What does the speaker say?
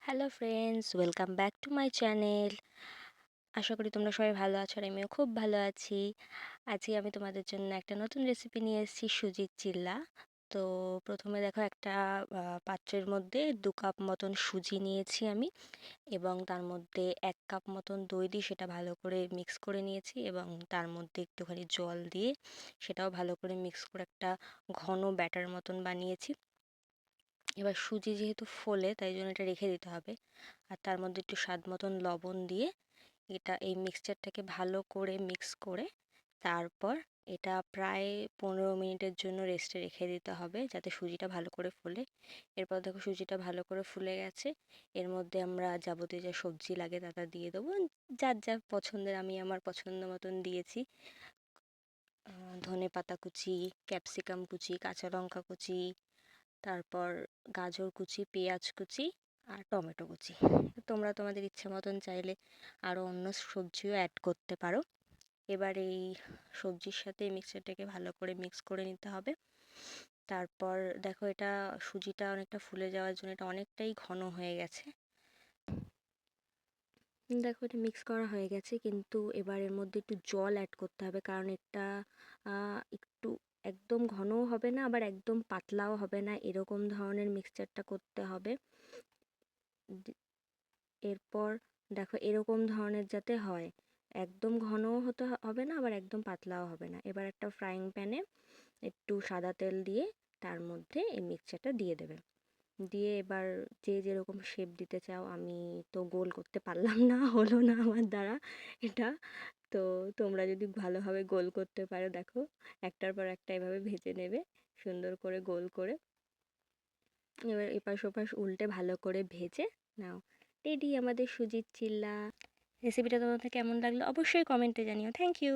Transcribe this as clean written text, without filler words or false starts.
Hello friends, welcome back to my channel. আশা করি তোমরা সবাই ভালো আছো আর আমিও খুব ভালো আছি। আজকে আমি তোমাদের জন্য একটা নতুন রেসিপি নিয়ে এসেছি, সুজির চিল্লা। তো প্রথমে দেখো একটা পাত্রের মধ্যে 2 কাপ মতন সুজি নিয়েছি আমি, এবং তার মধ্যে 1 কাপ মতন দই দিয়ে সেটা ভালো করে মিক্স করে নিয়েছি, এবং তার মধ্যে একটুখানি জল দিয়ে সেটাও ভালো করে মিক্স করে একটা ঘন ব্যাটার মতন বানিয়েছি। এবার সুজি যেহেতু ফোলে তাই জন্য এটা রেখে দিতে হবে, আর তার মধ্যে একটু স্বাদ মতন লবণ দিয়ে এই মিক্সচারটাকে ভালো করে মিক্স করে তারপর এটা প্রায় 15 মিনিটের জন্য রেস্টে রেখে দিতে হবে যাতে সুজিটা ভালো করে ফোলে। এরপর দেখো সুজিটা ভালো করে ফুলে গেছে। এর মধ্যে আমরা যাবতীয় যা সবজি লাগে তা দিয়ে দেবো, যার যা পছন্দের। আমি আমার পছন্দ মতন দিয়েছি। ধনে পাতা কুচি, ক্যাপসিকাম কুচি, কাঁচা লঙ্কা কুচি, তারপর গাজর কুচি, পেঁয়াজ কুচি আর টমেটো কুচি। তোমরা তোমাদের ইচ্ছে মতন চাইলে আরও অন্য সবজিও অ্যাড করতে পারো। এবার এই সবজির সাথে মিক্সচারটাকে ভালো করে মিক্স করে নিতে হবে। তারপর দেখো এটা সুজিটা অনেকটা ফুলে যাওয়ার জন্য এটা অনেকটাই ঘন হয়ে গেছে। দেখো এটা মিক্স করা হয়ে গেছে, কিন্তু এবার এর মধ্যে একটু জল অ্যাড করতে হবে, কারণ এটা একটু একদম ঘনও হবে না আবার একদম পাতলাও হবে না, এরকম ধরনের মিক্সচারটা করতে হবে। এরপর দেখো এরকম ধরনের যাতে হয়, একদম ঘনও হতে হবে না আবার একদম পাতলাও হবে না। এবার একটা ফ্রাইং প্যানে একটু সাদা তেল দিয়ে তার মধ্যে এই মিক্সচারটা দিয়ে দেবে। দিয়ে এবার যে যেরকম শেপ দিতে চাও, আমি তো গোল করতে পারলাম না, হলো না আমার দ্বারা এটা। তো তোমরা যদি ভালোভাবে গোল করতে পারো, দেখো একটার পর একটা এভাবে ভেজে নেবে সুন্দর করে গোল করে। এবার এপাশ ওপাশ উল্টে ভালো করে ভেজে নাও। রেডি আমাদের সুজির চিল্লা। রেসিপিটা তোমাদের কেমন লাগলো অবশ্যই কমেন্টে জানিও। Thank you.